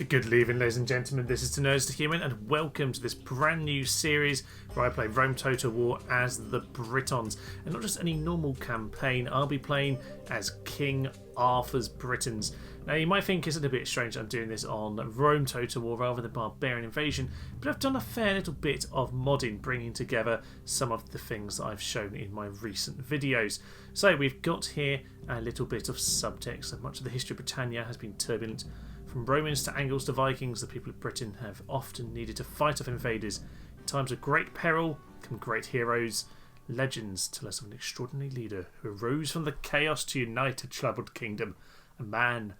Good evening, ladies and gentlemen. This is To Nerds to Human, and welcome to this brand new series where I play Rome Total War as the Britons. And not just any normal campaign, I'll be playing as King Arthur's Britons. Now, you might think it's a little bit strange I'm doing this on Rome Total War rather than Barbarian Invasion, but I've done a fair little bit of modding, bringing together some of the things that I've shown in my recent videos. So we've got here a little bit of subtext. So much of the history of Britannia has been turbulent. From Romans to Angles to Vikings, the people of Britain have often needed to fight off invaders. In times of great peril come great heroes. Legends tell us of an extraordinary leader who arose from the chaos to unite a troubled kingdom. A man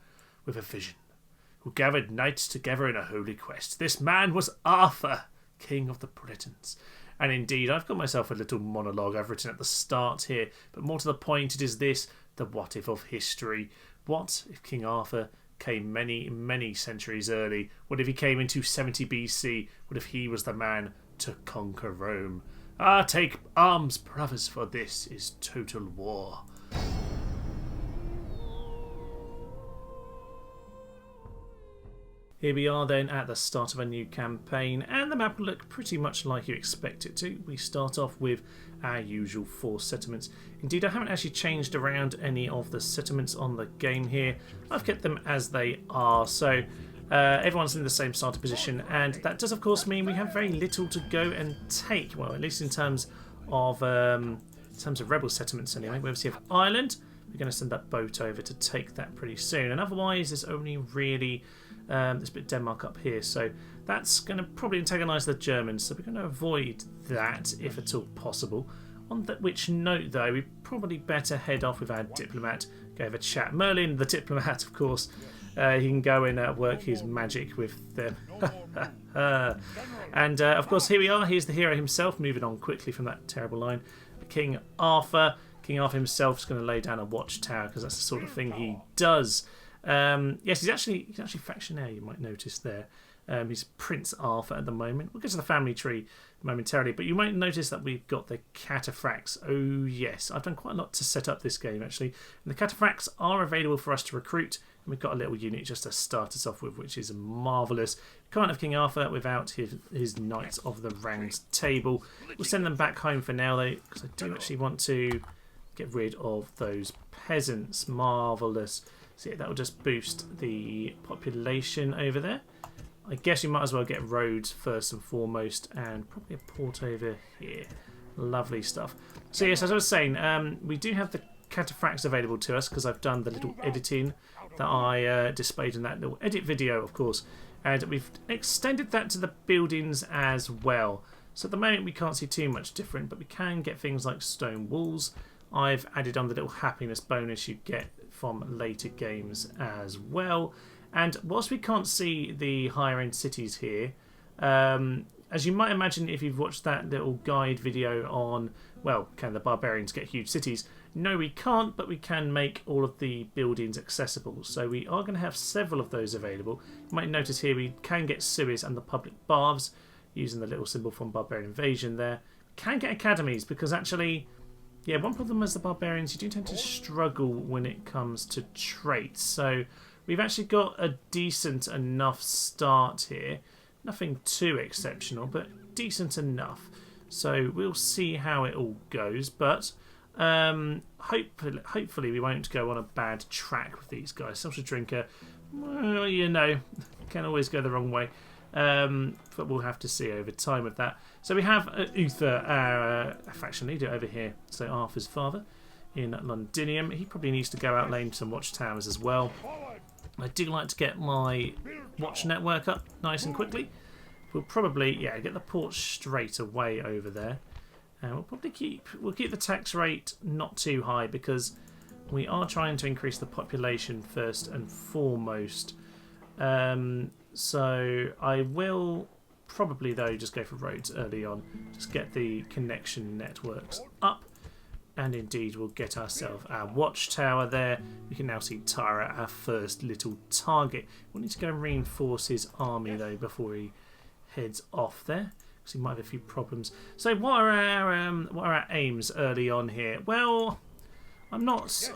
with a vision, who gathered knights together in a holy quest. This man was Arthur, King of the Britons. And indeed, I've got myself a little monologue I've written at the start here, but more to the point, it is this, the what if of history. What if King Arthur came many centuries early? What if he came into 70 BC? What if he was the man to conquer Rome? Take arms, brothers, for this is total war. Here we are then at the start of a new campaign, and the map will look pretty much like you expect it to. We start off with our usual 4 settlements. Indeed, I haven't actually changed around any of the settlements on the game here. I've kept them as they are, so everyone's in the same starting position, and that does of course mean we have very little to go and take, well, at least in terms of rebel settlements anyway. We obviously have Ireland. We're going to send that boat over to take that pretty soon, and otherwise there's only really there's a bit of Denmark up here, so that's going to probably antagonise the Germans, so we're going to avoid that if at all possible. On which note though, we probably better head off with our diplomat, go have a chat. Merlin the diplomat, of course, he can go and work his magic with them. And of course here we are, here's the hero himself, moving on quickly from that terrible line. King Arthur. King Arthur himself is going to lay down a watchtower because that's the sort of thing he does. Yes, he's actually factionaire, you might notice there. He's Prince Arthur at the moment. We'll get to the family tree momentarily, but you might notice that we've got the cataphracts. Oh yes, I've done quite a lot to set up this game actually. And the cataphracts are available for us to recruit, and we've got a little unit just to start us off with, which is marvellous. Can't have King Arthur without his Knights of the Round Table. We'll send them back home for now though, because I do actually want to get rid of those peasants. Marvellous. So yeah, that will just boost the population over there. I guess you might as well get roads first and foremost, and probably a port over here. Lovely stuff. So yes, as I was saying, we do have the cataphracts available to us because I've done the little editing that I displayed in that little edit video, of course. And we've extended that to the buildings as well. So at the moment we can't see too much different, but we can get things like stone walls. I've added on the little happiness bonus you get from later games as well. And whilst we can't see the higher end cities here, as you might imagine if you've watched that little guide video on, well, can the barbarians get huge cities? No, we can't, but we can make all of the buildings accessible. So we are going to have several of those available. You might notice here we can get sewers and the public baths using the little symbol from Barbarian Invasion there. Can get academies because actually, yeah, one problem as the barbarians, you do tend to struggle when it comes to traits. So we've actually got a decent enough start here. Nothing too exceptional, but decent enough. So we'll see how it all goes. But hopefully we won't go on a bad track with these guys. Social drinker, well, you know, can always go the wrong way. But we'll have to see over time with that. So we have Uther, our faction leader over here. So Arthur's father in Londinium. He probably needs to go out laying some watchtowers as well. I do like to get my watch network up nice and quickly. We'll probably, yeah, get the port straight away over there. And we'll probably keep the tax rate not too high because we are trying to increase the population first and foremost. So I will probably though just go for roads early on, just get the connection networks up, and indeed we'll get ourselves our watchtower there. We can now see Tyra, our first little target. We'll need to go and reinforce his army though before he heads off there, because he might have a few problems. So what are our aims early on here? Well, I'm not.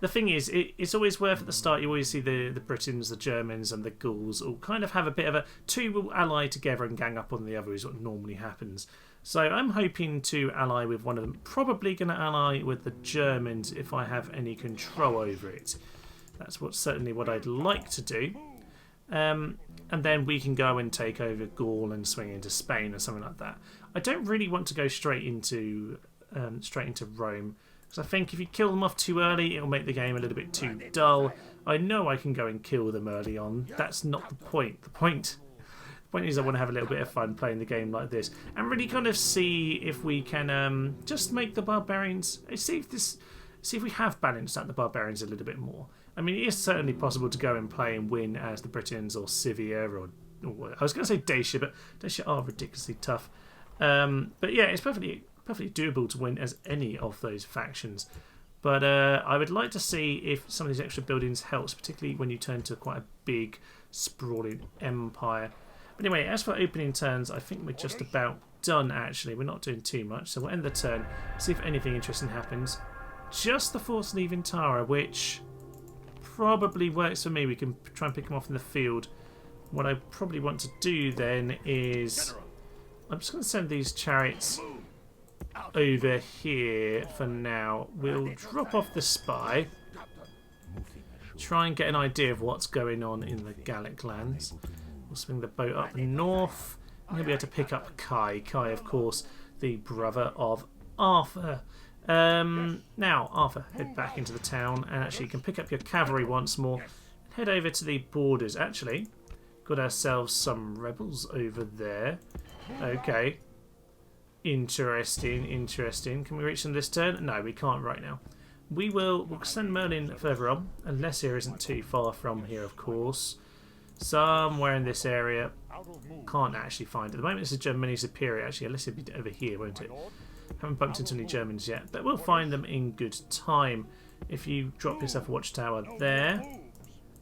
the thing is, it's always worth at the start. You always see the Britons, the Germans, and the Gauls all kind of have a bit of a two will ally together and gang up on the other is what normally happens. So I'm hoping to ally with one of them. Probably going to ally with the Germans if I have any control over it. That's certainly what I'd like to do. And then we can go and take over Gaul and swing into Spain or something like that. I don't really want to go straight into Rome, because I think if you kill them off too early, it'll make the game a little bit too dull. I know I can go and kill them early on. That's not the point. The point is I want to have a little bit of fun playing the game like this and really kind of see if we can just make the barbarians. See if we have balanced out the barbarians a little bit more. I mean, it is certainly possible to go and play and win as the Britons or Scythia or I was going to say Dacia, but Dacia are ridiculously tough. But yeah, it's perfectly doable to win as any of those factions. But I would like to see if some of these extra buildings helps, particularly when you turn to quite a big, sprawling empire. But anyway, as for opening turns, I think we're just about done, actually. We're not doing too much, so we'll end the turn, see if anything interesting happens. Just the force leaving Tara, which probably works for me. We can try and pick them off in the field. What I probably want to do then is I'm just going to send these chariots over here for now. We'll drop off the spy, try and get an idea of what's going on in the Gallic lands. We'll swing the boat up north, and we'll be able to pick up Kai. Kai, of course, the brother of Arthur. Now, Arthur, head back into the town, and actually you can pick up your cavalry once more and head over to the borders. Actually, got ourselves some rebels over there. Okay. Interesting. Can we reach them this turn? No, we can't right now. We'll send Merlin further on, and Lesser isn't too far from here, of course. Somewhere in this area. Can't actually find it. At the moment, this is Germany Superior. Actually, unless it'll be over here, won't it? Haven't bumped into any Germans yet, but we'll find them in good time. If you drop yourself a watchtower there,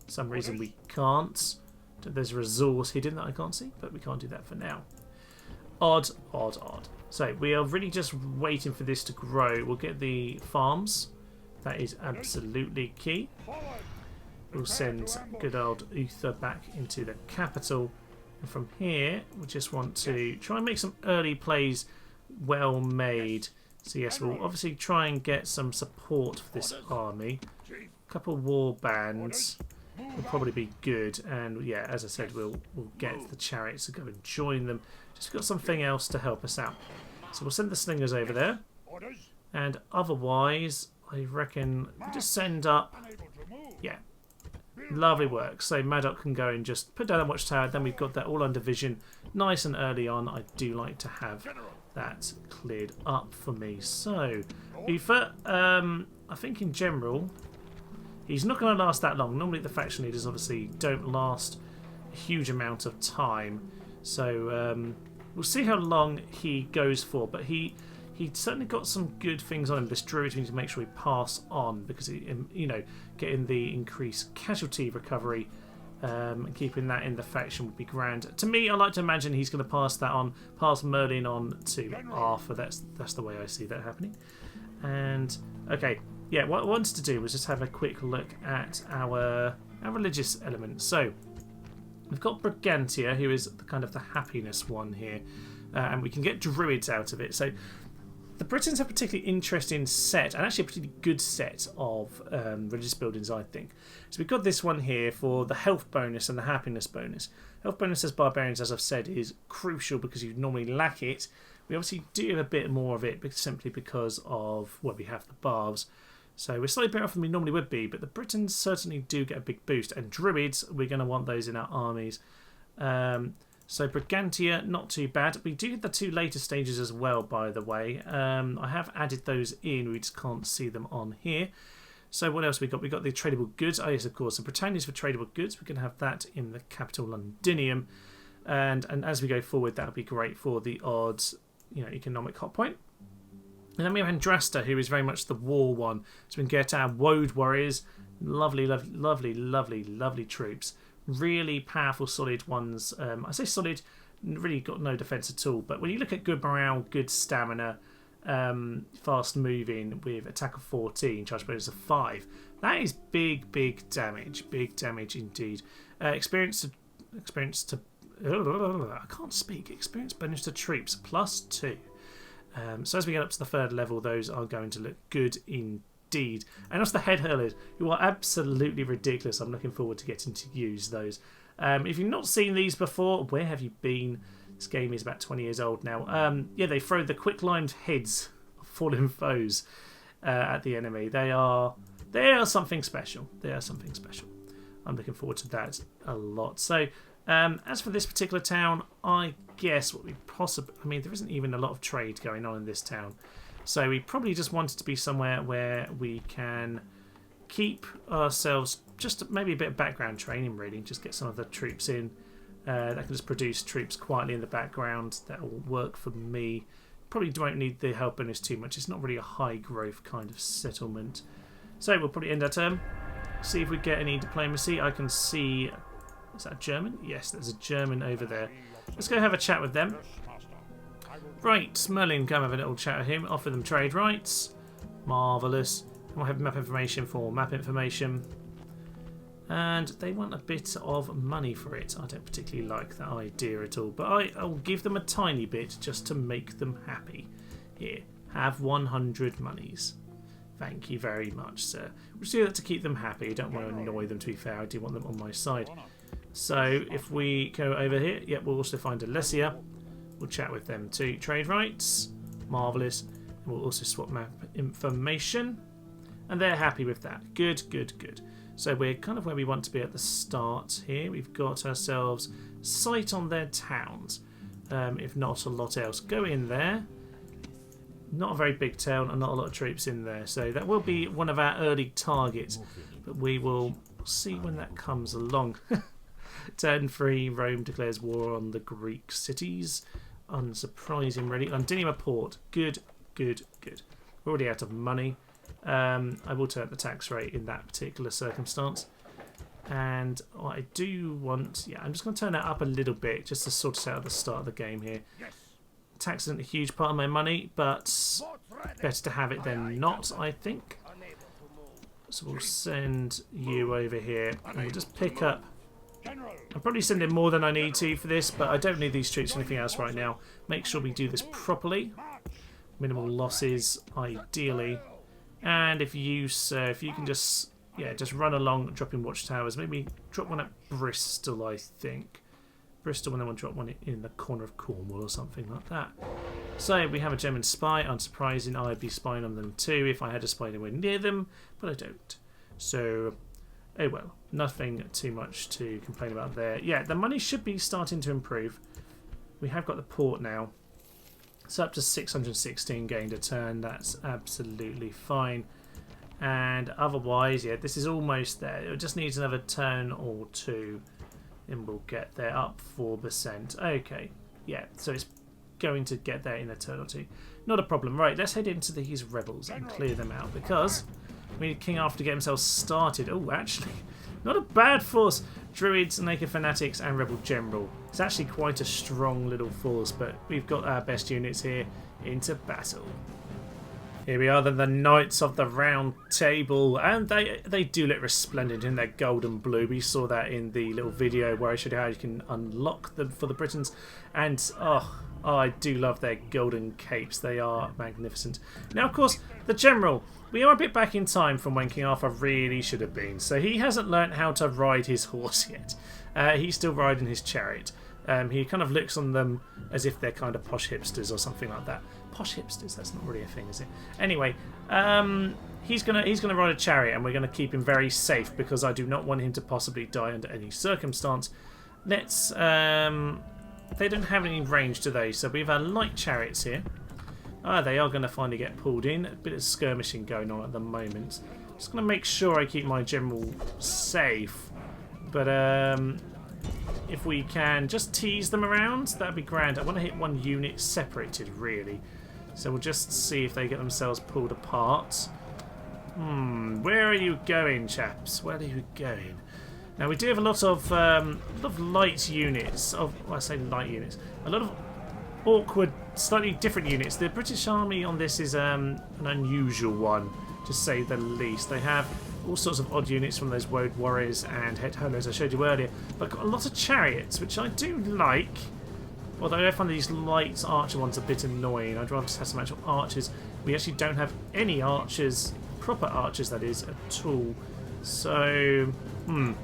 for some reason we can't. There's a resource hidden that I can't see, but we can't do that for now. Odd. So we are really just waiting for this to grow. We'll get the farms. That is absolutely key. We'll send good old Uther back into the capital. And from here, we just want to try and make some early plays well made. So yes, we'll obviously try and get some support for this army. A couple war bands will probably be good. And yeah, as I said, we'll get the chariots to go and join them. Just got something else to help us out. So we'll send the slingers over there. And otherwise, I reckon we just send up. Yeah. Lovely work. So Maddox can go and just put down a watchtower. Then we've got that all under vision nice and early on. I do like to have that cleared up for me. So Uther, I think in general he's not going to last that long. Normally the faction leaders obviously don't last a huge amount of time. So we'll see how long he goes for. But he certainly got some good things on him. This druid, we need to make sure we pass on, because getting the increased casualty recovery and keeping that in the faction would be grand. To me, I like to imagine he's going to pass Merlin on to Arthur. That's the way I see that happening. And okay, yeah, what I wanted to do was just have a quick look at our religious elements. So we've got Brigantia, who is the happiness one here, and we can get druids out of it. So the Britons have a particularly interesting set, and actually a particularly good set of religious buildings, I think. So we've got this one here for the health bonus and the happiness bonus. Health bonus as barbarians, as I've said, is crucial because you normally lack it. We obviously do have a bit more of it simply because of, well, we have the barbs. So we're slightly better off than we normally would be, but the Britons certainly do get a big boost. And druids, we're going to want those in our armies. So Brigantia, not too bad. We do get the two later stages as well, by the way. I have added those in. We just can't see them on here. So what else we got? We got the tradable goods. Oh yes, of course. And Britannia's for tradable goods. We can have that in the capital Londinium. And as we go forward, that'll be great for the odd, economic hot point. And then we have Andrasta, who is very much the war one. So we can get our Woad warriors. Lovely troops. Really powerful, solid ones. I say solid, really got no defense at all. But when you look at good morale, good stamina, fast moving with attack of 14, charge bonus of 5. That is big damage. Big damage indeed. Experience to I can't speak. Experience bonus to troops +2. So as we get up to the 3rd level, those are going to look good indeed. And also the head hurlers, who are absolutely ridiculous. I'm looking forward to getting to use those. If you've not seen these before, where have you been? This game is about 20 years old now. Yeah, they throw the quick-limed heads of fallen foes at the enemy. They are something special. They are something special. I'm looking forward to that a lot. So, as for this particular town, I guess what we possibly... I mean, there isn't even a lot of trade going on in this town. So we probably just wanted to be somewhere where we can keep ourselves... Just maybe a bit of background training, really. Just get some of the troops in. That can just produce troops quietly in the background. That will work for me. Probably won't need the help bonus too much. It's not really a high growth kind of settlement. So we'll probably end our turn. See if we get any diplomacy. I can see... Is that a German? Yes, there's a German over there. Let's go have a chat with them. Right, Merlin, come have a little chat with him. Offer them trade rights. Marvellous. We'll have map information for map information. And they want a bit of money for it. I don't particularly like that idea at all. But I'll give them a tiny bit just to make them happy. Here, have 100 monies. Thank you very much, sir. We'll just do that to keep them happy. I don't want to annoy them, to be fair. I do want them on my side. So if we go over here, yep, we'll also find Alesia. We'll chat with them too. Trade rights. Marvellous. We'll also swap map information. And they're happy with that. Good, good, good. So we're kind of where we want to be at the start here. We've got ourselves sight on their towns, if not a lot else. Go in there. Not a very big town and not a lot of troops in there. So that will be one of our early targets. But we will see when that comes along. Turn 3, Rome declares war on the Greek cities. Unsurprising, really. Londinium port. Good, good, good. We're already out of money. I will turn up the tax rate in that particular circumstance. And what I do want... Yeah, I'm just going to turn that up a little bit just to sort it out at the start of the game here. Tax isn't a huge part of my money, but better to have it than not, I think. So we'll send you over here. And we'll just pick up... I'll probably send in more than I need to for this, but I don't need these troops for anything else right now. Make sure we do this properly. Minimal losses, ideally. And if you can just run along, dropping watchtowers. Maybe drop one at Bristol, I think. Bristol, and then we'll drop one in the corner of Cornwall or something like that. So we have a German spy. Unsurprising, I'd be spying on them too if I had a spy anywhere near them, but I don't. So, oh well, nothing too much to complain about there. Yeah, the money should be starting to improve. We have got the port now. It's up to 616 gained a turn. That's absolutely fine. And otherwise, yeah, this is almost there. It just needs another turn or two. Then we'll get there, up 4%. Okay, yeah, so it's going to get there in a turn or two. Not a problem. Right, let's head into these rebels and clear them out because we need King Arthur to get himself started. Oh, actually, not a bad force. Druids, Naked Fanatics and Rebel General. It's actually quite a strong little force, but we've got our best units here into battle. Here we are, the Knights of the Round Table, and they do look resplendent in their gold and blue. We saw that in the little video where I showed you how you can unlock them for the Britons, and oh, I do love their golden capes. They are magnificent. Now, of course, the General. We are a bit back in time from when King Arthur really should have been, so he hasn't learnt how to ride his horse yet. He's still riding his chariot. He kind of looks on them as if they're kind of posh hipsters or something like that. Posh hipsters, that's not really a thing, is it? Anyway, he's gonna ride a chariot, and we're gonna keep him very safe because I do not want him to possibly die under any circumstance. Let's they don't have any range, do they? So we have our light chariots here. They are going to finally get pulled in. A bit of skirmishing going on at the moment. Just going to make sure I keep my general safe. But if we can just tease them around, that'd be grand. I want to hit one unit separated, really. So we'll just see if they get themselves pulled apart. Where are you going, chaps? Where are you going? Now we do have a lot of light units. Well, I say light units. A lot of awkward, slightly different units. The British Army on this is an unusual one, to say the least. They have all sorts of odd units from those Woad Warriors and Het Holos I showed you earlier, but got a lot of chariots, which I do like. Although I find these light archer ones a bit annoying. I'd rather just have some actual archers. We actually don't have any archers, proper archers that is, at all. So, have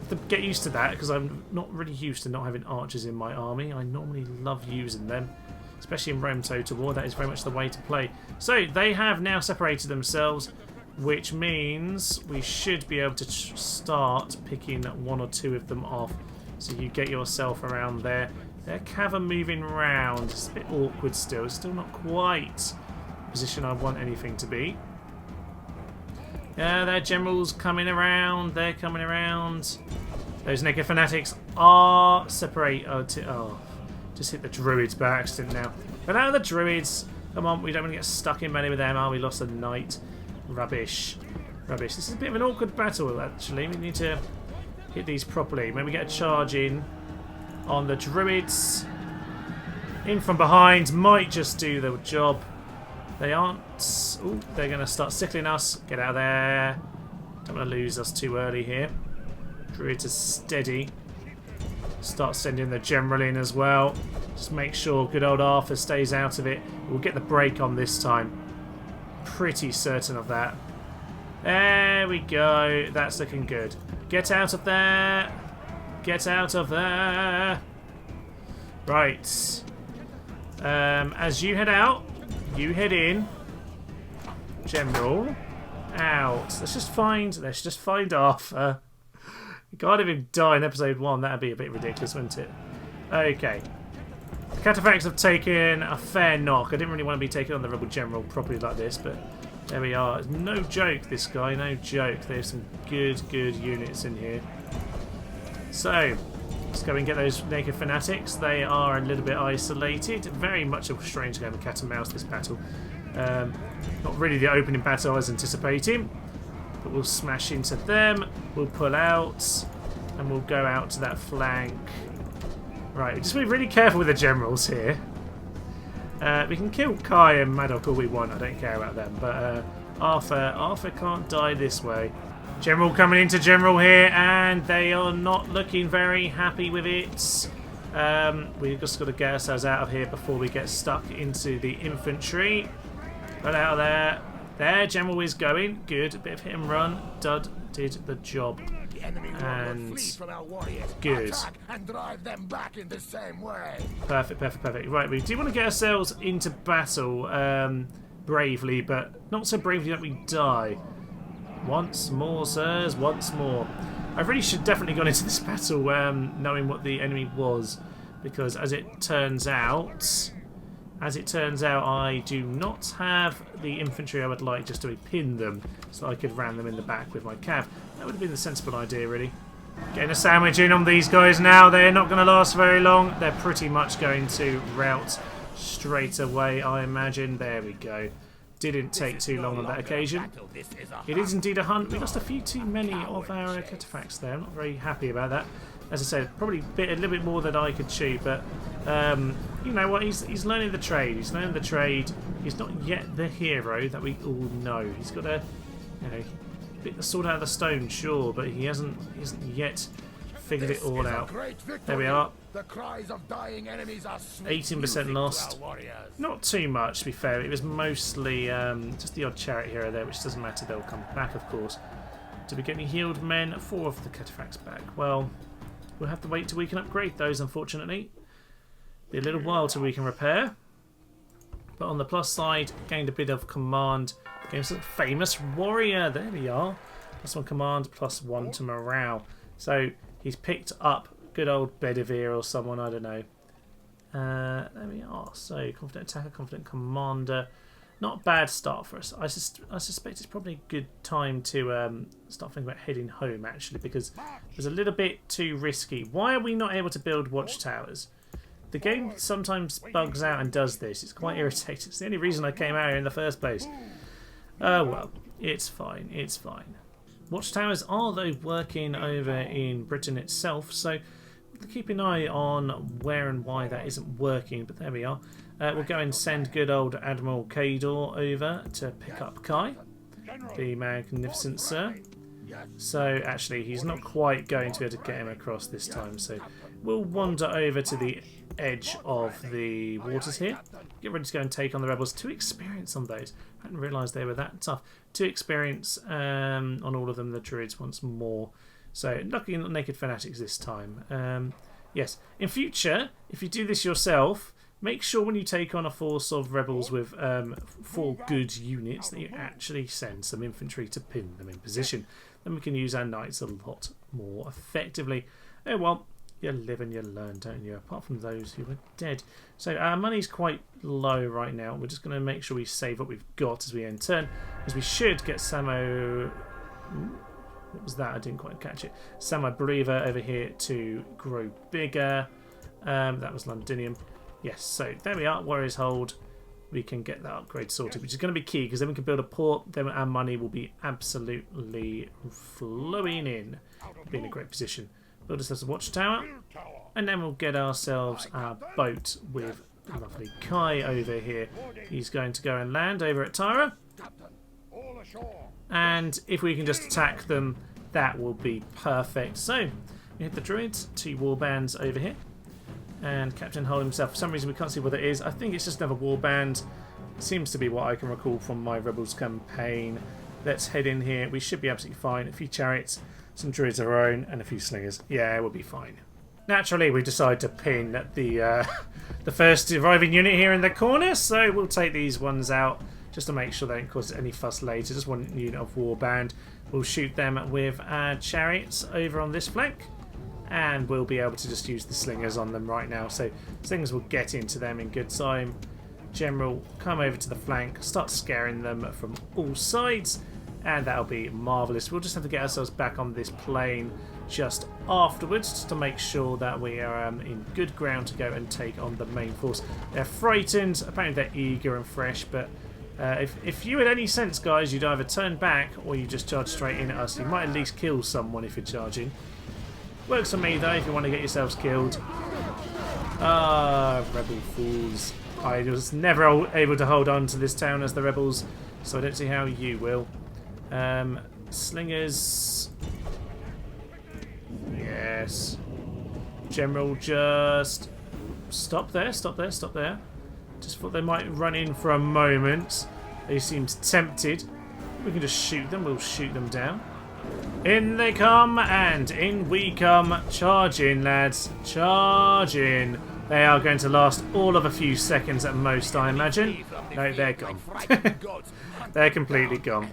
to get used to that, because I'm not really used to not having archers in my army. I normally love using them, especially in Rome Total War. That is very much the way to play. So they have now separated themselves, which means we should be able to start picking one or two of them off. So you get yourself around there. Their cav are moving round. It's a bit awkward still. It's still not quite the position I want anything to be. Yeah, their generals coming around. They're coming around. Those naked fanatics are separate. Oh, just hit the druids by accident now. But out of the druids. Come on, we don't want to get stuck in melee with them. We lost a knight. Rubbish. Rubbish. This is a bit of an awkward battle, actually. We need to hit these properly. Maybe get a charge in on the druids. In from behind. Might just do the job. They aren't. Ooh, they're going to start sickling us. Get out of there. Don't want to lose us too early here. Druids are steady. Start sending the general in as well. Just make sure good old Arthur stays out of it. We'll get the break on this time. Pretty certain of that. There we go. That's looking good. Get out of there. Get out of there. Right. As you head out, you head in. General. Out. Let's just find Arthur. You can't even die in episode 1. That'd be a bit ridiculous, wouldn't it? Okay. The Cataphracts have taken a fair knock. I didn't really want to be taking on the Rebel General properly like this, but there we are. No joke, this guy. No joke. There's some good units in here. So, let's go and get those naked fanatics. They are a little bit isolated. Very much a strange game of cat and mouse, this battle. Not really the opening battle I was anticipating. But we'll smash into them. We'll pull out. And we'll go out to that flank. Right, just be really careful with the generals here. We can kill Kai and Maddock all we want. I don't care about them. But Arthur can't die this way. General coming into general here, and they are not looking very happy with it. We've just got to get ourselves out of here before we get stuck into the infantry. Get out of there. There, general is going. Good. A bit of hit and run. Dud did the job. And good. And drive them back in the same way. Perfect. Right, we do want to get ourselves into battle bravely, but not so bravely that we die. Once more, sirs, once more. I really should definitely gone into this battle knowing what the enemy was, because as it turns out, I do not have the infantry I would like just to pin them, so I could ram them in the back with my cav. That would have been the sensible idea, really. Getting a sandwich in on these guys now. They're not going to last very long. They're pretty much going to rout straight away, I imagine. There we go. Didn't take too long on that occasion. It is indeed a hunt. We lost a few too many of our cataphracts there. I'm not very happy about that. As I said, probably a little bit more than I could chew, but you know what? He's learning the trade. He's learning the trade. He's not yet the hero that we all know. He's got to, bit the sword out of the stone, sure, but he hasn't yet figured it all out. There we are. The cries of dying enemies are 18% lost. Not too much, to be fair. It was mostly just the odd chariot hero there, which doesn't matter. They'll come back, of course. Did we get any healed men? 4 of the cataphracts back. Well, we'll have to wait till we can upgrade those, unfortunately. Be a little while till we can repair. But on the plus side, gained a bit of command. Gained some famous warrior. There we are. +1 command, +1 to morale. So he's picked up good old Bedivere or someone, I don't know. There we are. So confident attacker, confident commander. Not a bad start for us. I suspect it's probably a good time to start thinking about heading home, actually, because it was a little bit too risky. Why are we not able to build watchtowers? The game sometimes bugs out and does this. It's quite irritating. It's the only reason I came out here in the first place. Well, it's fine. It's fine. Watchtowers are, though, working over in Britain itself, so keep an eye on where and why that isn't working, but there we are. We'll go and send good old Admiral Kador over to pick up Kai, the magnificent sir. So actually he's not quite going to be able to get him across this time, so we'll wander over to the edge of the waters here. Get ready to go and take on the rebels. 2 experience on those. I hadn't realised they were that tough. 2 experience on all of them, the druids once more. So lucky not naked fanatics this time. Yes, in future, if you do this yourself, make sure when you take on a force of rebels with 4 good units that you actually send some infantry to pin them in position. Then we can use our knights a lot more effectively. Oh well, you live and you learn, don't you? Apart from those who are dead. So our money's quite low right now. We're just going to make sure we save what we've got as we end turn, because we should get Samo... What was that? I didn't quite catch it. Samo Believer over here to grow bigger. That was Londinium. Yes, so there we are. Warriors Hold. We can get that upgrade sorted, which is going to be key, because then we can build a port. Then our money will be absolutely flowing in. Be in a great position. Build ourselves a watchtower, and then we'll get ourselves our boat with lovely Kai over here. He's going to go and land over at Tyra, and if we can just attack them, that will be perfect. So we hit the druids, 2 warbands over here, and Captain Hull himself. For some reason we can't see what it is. I think it's just another warband. It seems to be what I can recall from my Rebels campaign. Let's head in here. We should be absolutely fine. A few chariots, some druids of our own, and a few slingers. Yeah, we'll be fine. Naturally, we decide to pin the first arriving unit here in the corner, so we'll take these ones out just to make sure they don't cause any fuss later. Just 1 unit of warband. We'll shoot them with our chariots over on this flank, and we'll be able to just use the slingers on them right now. So slingers will get into them in good time. General, come over to the flank, start scaring them from all sides, and that'll be marvellous. We'll just have to get ourselves back on this plane just afterwards, just to make sure that we are in good ground to go and take on the main force. They're frightened, apparently they're eager and fresh, but if you had any sense, guys, you'd either turn back or you just charge straight in at us. You might at least kill someone if you're charging. Works for me though if you want to get yourselves killed. Ah, rebel fools. I was never able to hold on to this town as the rebels, so I don't see how you will. Slingers. Yes. General, just stop there, stop there, stop there. Just thought they might run in for a moment. They seemed tempted. We can just shoot them. We'll shoot them down. In they come, and in we come. Charge in, lads. Charge in. They are going to last all of a few seconds at most, I imagine. No, they're gone. They're completely gone.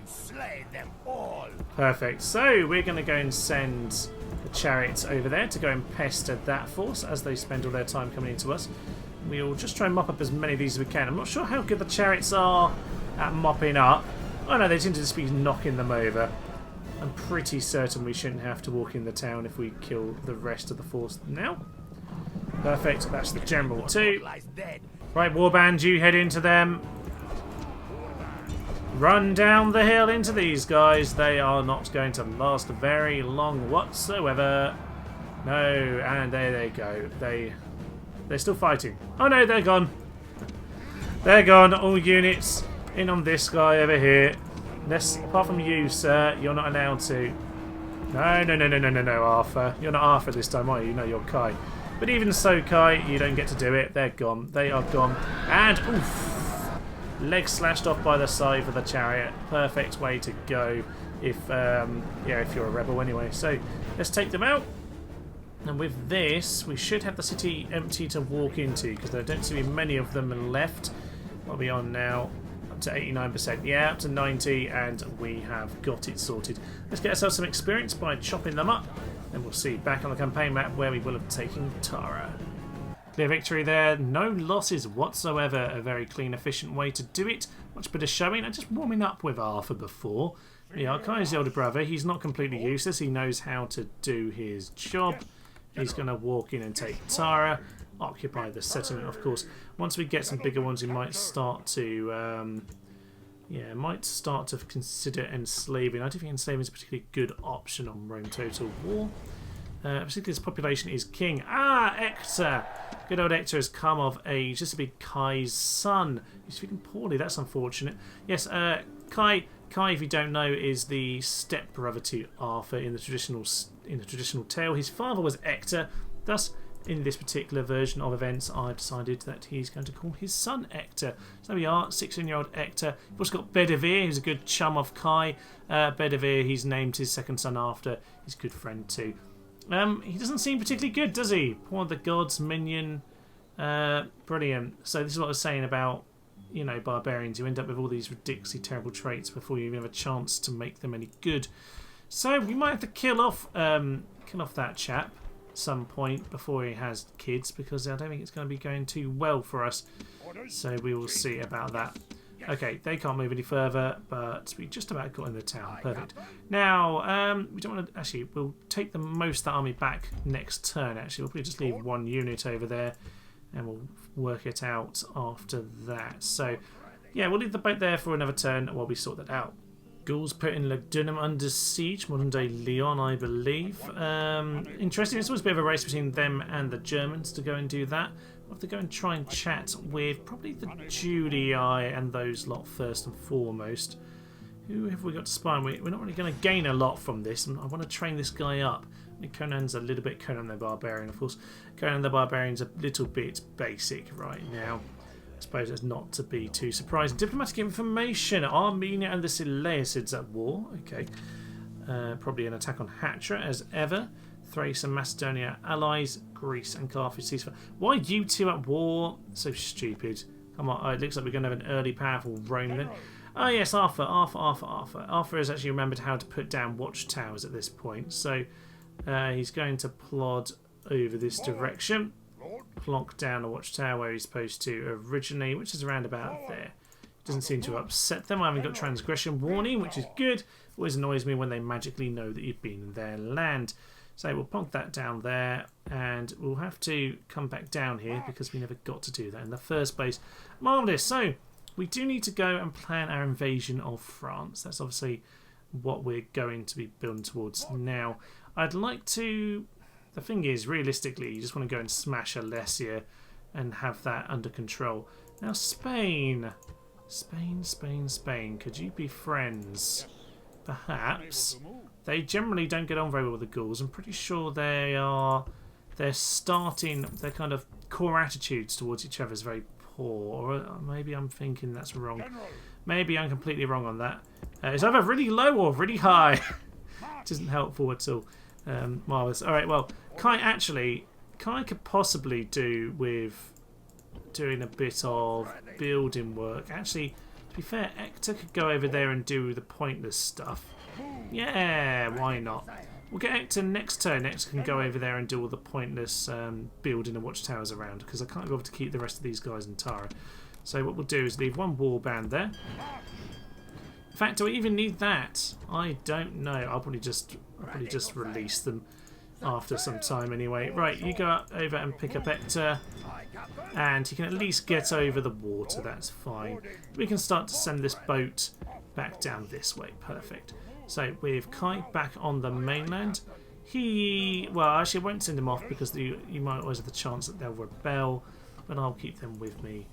Perfect. So we're going to go and send the chariots over there to go and pester that force as they spend all their time coming into us. We'll just try and mop up as many of these as we can. I'm not sure how good the chariots are at mopping up. Oh no, they seem to just be knocking them over. I'm pretty certain we shouldn't have to walk in the town if we kill the rest of the force now. Perfect, that's the general too. Right, warband, you head into them. Run down the hill into these guys. They are not going to last very long whatsoever. No, and there they go. They're still fighting. Oh no, they're gone. They're gone. All units in on this guy over here. Apart from you, sir, you're not allowed to. No, Arthur. You're not Arthur this time, are you? No, you're Kai. But even so, Kai, you don't get to do it. They're gone. They are gone. And, oof, legs slashed off by the scythe of the chariot. Perfect way to go if you're a rebel anyway. So, let's take them out. And with this, we should have the city empty to walk into, because there don't seem to be many of them left. What are we on now? Up to 89%. Yeah, up to 90, and we have got it sorted. Let's get ourselves some experience by chopping them up, and we'll see back on the campaign map where we will have taken Tara. Clear victory there. No losses whatsoever. A very clean, efficient way to do it. Much better showing. I'm just warming up with Arthur before. Yeah, Kai's the older brother. He's not completely useless. He knows how to do his job. He's going to walk in and take Tara, occupy the settlement, of course. Once we get some bigger ones, we might start to, consider enslaving. I don't think enslaving is a particularly good option on Rome Total War. Particularly this population is king. Ah, Ector! Good old Ector has come of age. This would be Kai's son. He's feeling poorly. That's unfortunate. Yes, Kai, if you don't know, is the stepbrother to Arthur in the traditional tale. His father was Ector. Thus, in this particular version of events, I've decided that he's going to call his son Ector. So there we are, 16-year-old Ector. We've also got Bedivere, who's a good chum of Kai. Bedivere, he's named his second son after his good friend too. He doesn't seem particularly good, does he? One of the gods, minion. Brilliant. So this is what I was saying about, you know, barbarians. You end up with all these ridiculously terrible traits before you even have a chance to make them any good. So we might have to kill off that chap at some point before he has kids, because I don't think it's going to be going too well for us. So we will see about that. Okay, they can't move any further, but we just about got in the town. Perfect. Now, we don't want to... Actually, we'll take the most of the army back next turn, actually. We'll probably just leave one unit over there, and we'll work it out after that. So, yeah, we'll leave the boat there for another turn while we sort that out. Gauls putting Lugdunum under siege, modern-day Lyon, I believe. Interesting. It's always a bit of a race between them and the Germans to go and do that. We'll have to go and try and chat with probably the Julii and those lot first and foremost. Who have we got to spy on? We're not really going to gain a lot from this, and I want to train this guy up. I mean, Conan's a little bit... Conan the Barbarian, of course. Conan the Barbarian's a little bit basic right now. I suppose it's not to be too surprising. Diplomatic information. Armenia and the Seleucids at war. Okay. Probably an attack on Hatra as ever. Thrace and Macedonia allies. Greece and Carthage ceasefire. Why you two at war? So stupid. Come on. Oh, it looks like we're going to have an early powerful Rome then. Oh yes, Arthur. Arthur has actually remembered how to put down watchtowers at this point. So he's going to plod over this direction. Plonk down a watchtower where he's supposed to originally, which is around about there. Doesn't seem to upset them. I haven't got transgression warning, which is good. Always annoys me when they magically know that you've been in their land. So we'll plonk that down there, and we'll have to come back down here because we never got to do that in the first place. Marvellous. So we do need to go and plan our invasion of France. That's obviously what we're going to be building towards now. I'd like to... The thing is, realistically, you just want to go and smash Alesia and have that under control. Now, Spain. Spain. Could you be friends? Perhaps. They generally don't get on very well with the Gauls. I'm pretty sure their kind of core attitudes towards each other is very poor. Or maybe I'm thinking that's wrong. Maybe I'm completely wrong on that. It's either really low or really high. Which isn't helpful at all. Marvellous. Alright, well, Kai could possibly do with doing a bit of building work. Actually, to be fair, Ector could go over there and do the pointless stuff. Yeah, why not? We'll get Ector next turn. Ector can go over there and do all the pointless building and watchtowers around, because I can't be able to keep the rest of these guys in Tara. So what we'll do is leave one warband there. In fact, do I even need that? I don't know. I'll probably just release them after some time anyway. Right, you go over and pick up Ector, and he can at least get over the water. That's fine. We can start to send this boat back down this way. Perfect. So with Kai back on the mainland, well, actually I won't send him off because you might always have the chance that they'll rebel, but I'll keep them with me.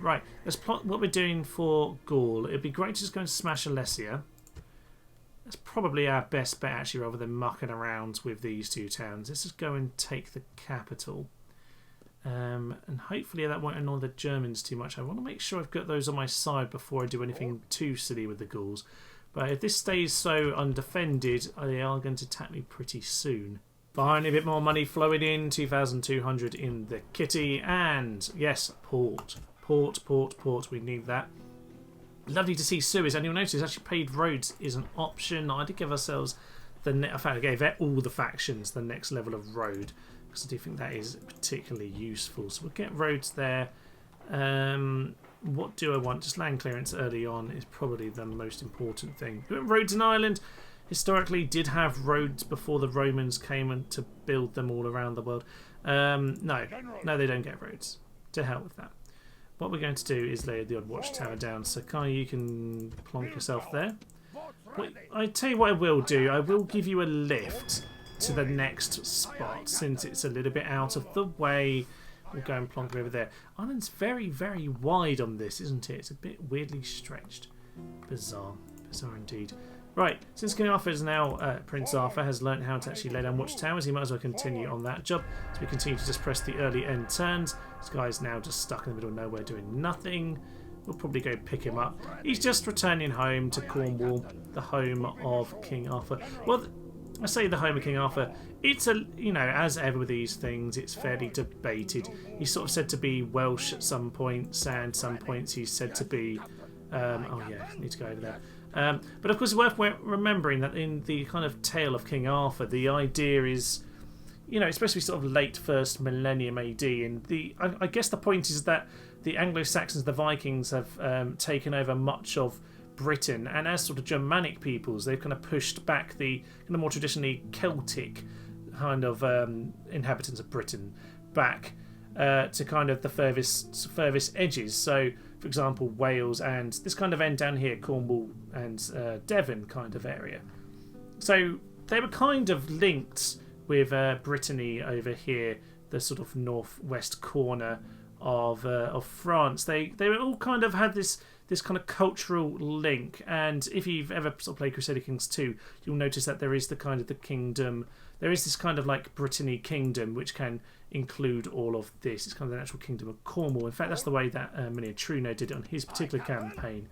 Right, let's plot what we're doing for Gaul. It'd be great to just go and smash Alesia. That's probably our best bet, actually, rather than mucking around with these two towns. Let's just go and take the capital. And hopefully that won't annoy the Germans too much. I want to make sure I've got those on my side before I do anything too silly with the Gauls. But if this stays so undefended, they are going to attack me pretty soon. Finally, a bit more money flowing in. 2,200 in the kitty. And, yes, port. Port. We need that. Lovely to see Suez. And you'll notice actually paid roads is an option. I did give ourselves I gave all the factions the next level of road, because I do think that is particularly useful. So we'll get roads there. What do I want? Just land clearance early on is probably the most important thing. Roads in Ireland historically did have roads before the Romans came and to build them all around the world. No, they don't get roads. To hell with that. What we're going to do is lay the odd watchtower down. So Kai, you can plonk yourself there. I tell you what I will do. I will give you a lift to the next spot since it's a little bit out of the way. We'll go and plonk over there. Ireland's very, very wide on this, isn't it? It's a bit weirdly stretched. Bizarre. Bizarre indeed. Right, since King Arthur is now, Prince Arthur has learnt how to actually lay down watchtowers, he might as well continue on that job. So we continue to just press the early end turns. This guy's now just stuck in the middle of nowhere doing nothing. We'll probably go pick him up. He's just returning home to Cornwall, the home of King Arthur. Well, I say the home of King Arthur. It's a, you know, as ever with these things, it's fairly debated. He's sort of said to be Welsh at some points, and at some points he's said to be. Oh yeah, need to go over there. But of course, it's worth remembering that in the kind of tale of King Arthur, the idea is, you know, it's supposed to be sort of late first millennium AD, and I guess the point is that the Anglo-Saxons, the Vikings, have taken over much of Britain, and as sort of Germanic peoples, they've kind of pushed back the kind of more traditionally Celtic kind of inhabitants of Britain back to kind of the furthest edges. So, for example, Wales and this kind of end down here, Cornwall and Devon kind of area. So they were kind of linked with Brittany over here, the sort of northwest corner of France. They were all kind of had this kind of cultural link, and if you've ever sort of played Crusader Kings 2, you'll notice that there is the kind of the kingdom. There is this kind of like Brittany kingdom, which can include all of this. It's kind of the natural kingdom of Cornwall. In fact, that's the way that Miniatruno did it on his particular campaign.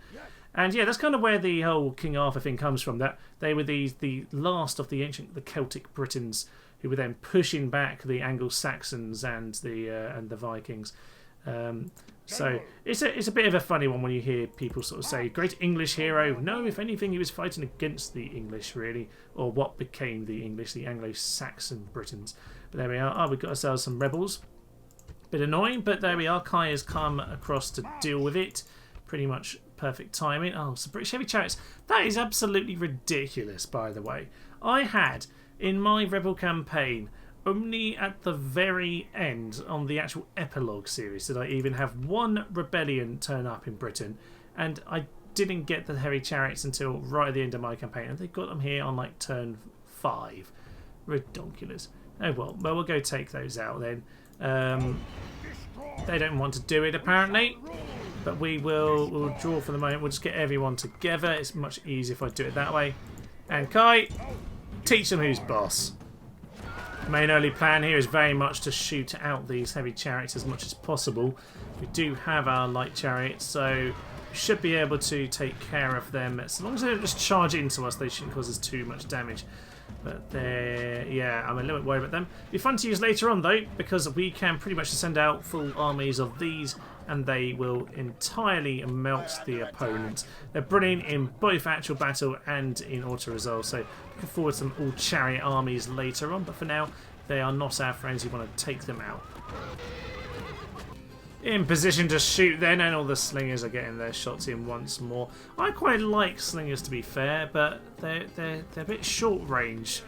And yeah, that's kind of where the whole King Arthur thing comes from. That they were the last of the Celtic Britons who were then pushing back the Anglo-Saxons and the Vikings. So it's a bit of a funny one when you hear people sort of say great English hero. No, if anything, he was fighting against the English, really, or what became the English, the Anglo-Saxon Britons. But there we are. We've got ourselves some rebels. Bit annoying, but there we are. Kai has come across to deal with it. Pretty much perfect timing. Oh, some British heavy chariots. That is absolutely ridiculous, by the way. I had in my rebel campaign, only at the very end on the actual epilogue series did I even have one rebellion turn up in Britain, and I didn't get the heavy chariots until right at the end of my campaign, and they got them here on like turn 5. Ridiculous. Oh well, we'll go take those out then. They don't want to do it apparently, but we'll draw for the moment. We'll just get everyone together. It's much easier if I do it that way. And Kai, teach them who's boss. Main early plan here is very much to shoot out these heavy chariots as much as possible. We do have our light chariots, so we should be able to take care of them. As long as they don't just charge into us, they shouldn't cause us too much damage. But yeah, I'm a little bit worried about them. It'll be fun to use later on though, because we can pretty much send out full armies of these and they will entirely melt the opponent. They're brilliant in both actual battle and in auto-resolve, so looking forward to some all-chariot armies later on, but for now, they are not our friends. You want to take them out. In position to shoot then, and all the slingers are getting their shots in once more. I quite like slingers, to be fair, but they're a bit short range.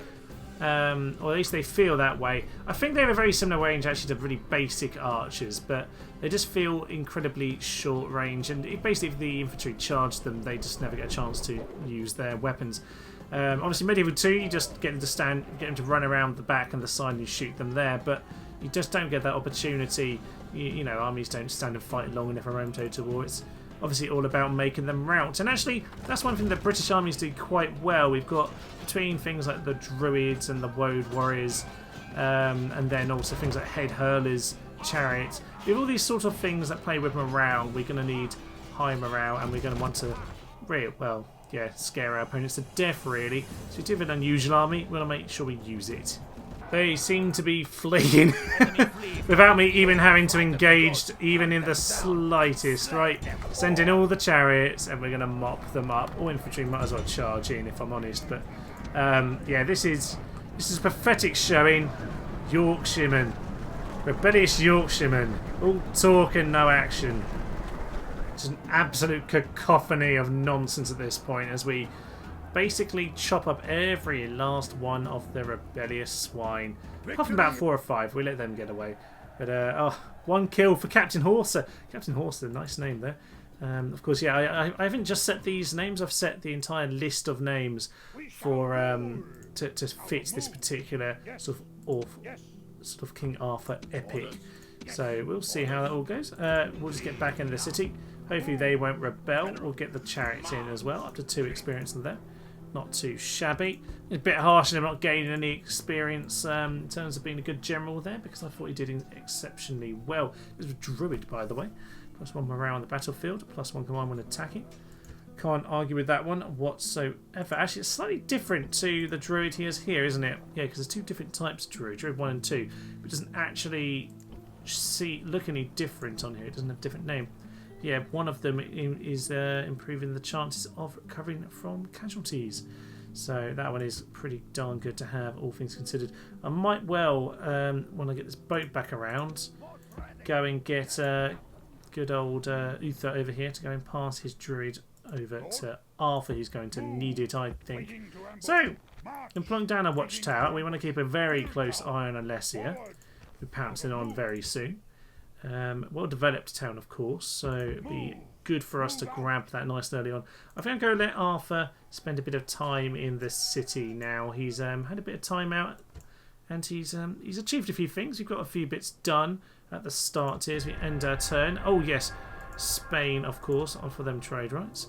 Or at least they feel that way. I think they have a very similar range actually to really basic archers, but they just feel incredibly short range, and basically if the infantry charge them, they just never get a chance to use their weapons. Obviously Medieval 2, you just get them to run around the back and the side and you shoot them there, but you just don't get that opportunity. You know, armies don't stand and fight long enough around total war. It's obviously all about making them rout. And actually, that's one thing that British armies do quite well. We've got between things like the Druids and the Woad Warriors, and then also things like Head Hurlers, Chariots. We have all these sort of things that play with morale. We're going to need high morale, and we're going to want to, scare our opponents to death, really. So we do have an unusual army. We want to make sure we use it. They seem to be fleeing without me even having to engage even in the slightest, right? Send in all the chariots and we're going to mop them up. All infantry might as well charge in, if I'm honest. But yeah, this is a pathetic showing. Yorkshiremen. Rebellious Yorkshiremen. All talk and no action. Just an absolute cacophony of nonsense at this point as we basically chop up every last one of the rebellious swine. Apart from about 4 or 5, we let them get away. But 1 kill for Captain Horser. Captain Horser, nice name there. Of course, yeah, I haven't just set these names. I've set the entire list of names for to fit this particular sort of King Arthur epic. So we'll see how that all goes. We'll just get back into the city. Hopefully they won't rebel. We'll get the chariots in as well. Up to 2 experience in there. Not too shabby. It's a bit harsh and I'm not gaining any experience in terms of being a good general there, because I thought he did exceptionally well. It was a druid, by the way. +1 morale on the battlefield. +1 command when attacking. Can't argue with that one whatsoever. Actually, it's slightly different to the druid he has here, isn't it? Yeah, because there's 2 different types of druid. Druid 1 and 2. But it doesn't actually look any different on here. It doesn't have a different name. Yeah, one of them is improving the chances of recovering from casualties. So that one is pretty darn good to have, all things considered. I might well, when I get this boat back around, go and get good old Uther over here to go and pass his druid over to Arthur. He's going to need it, I think. So, in plunk down a watchtower, we want to keep a very close eye on Alessia. We're pouncing on very soon. Well-developed town, of course, so it'd be good for us to grab that nice and early on. I think I'm going to let Arthur spend a bit of time in the city now. He's had a bit of time out, and he's achieved a few things. We've got a few bits done at the start here as we end our turn. Oh yes, Spain, of course, offer them trade rights.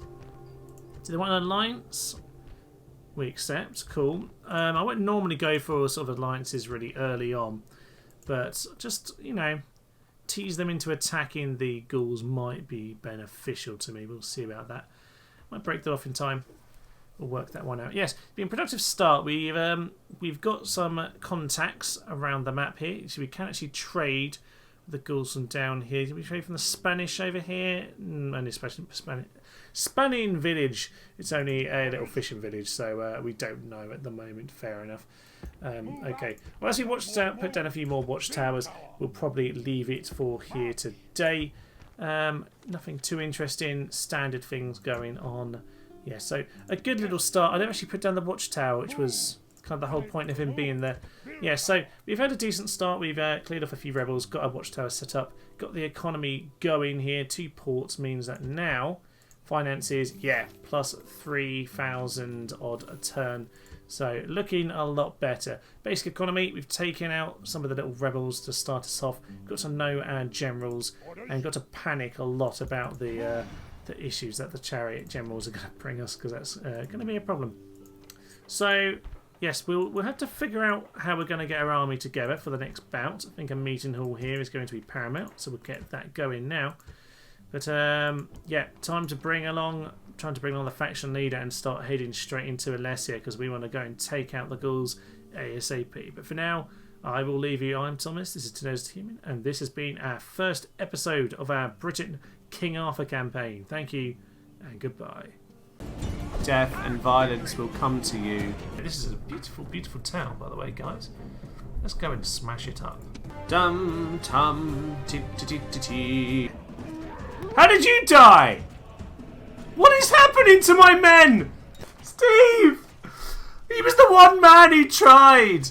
Do they want an alliance? We accept. Cool. I wouldn't normally go for sort of alliances really early on, but just, you know, tease them into attacking the Gauls might be beneficial to me. We'll see about that. Might break that off in time. We'll work that one out. Yes, been a productive start. We've got some contacts around the map here, so we can actually trade the Gauls from down here. Did we trade from the Spanish over here? Only Spanian village. It's only a little fishing village, so we don't know at the moment. Fair enough. Okay. Well, as we put down a few more watchtowers, we'll probably leave it for here today. Nothing too interesting. Standard things going on. Yeah, so a good little start. I don't actually put down the watchtower, which was kind of the whole point of him being there. Yeah, so we've had a decent start. We've cleared off a few rebels, got our watchtower set up, got the economy going here. 2 ports means that now finances, yeah, plus 3,000 odd a turn. So looking a lot better. Basic economy, we've taken out some of the little rebels to start us off. Got to know our generals and got to panic a lot about the issues that the chariot generals are going to bring us, because that's going to be a problem. So yes, we'll have to figure out how we're going to get our army together for the next bout. I think a meeting hall here is going to be paramount, so we'll get that going now. But yeah, trying to bring along the faction leader and start heading straight into Alessia, because we want to go and take out the Gauls ASAP. But for now, I will leave you. I'm Thomas, this is Tenacious Human, and this has been our first episode of our Briton King Arthur campaign. Thank you, and goodbye. Death and violence will come to you. This is a beautiful, beautiful town, by the way, guys. Let's go and smash it up. Dum tum ti ti ti ti ti. How did you die? What is happening to my men? Steve! He was the one man who tried!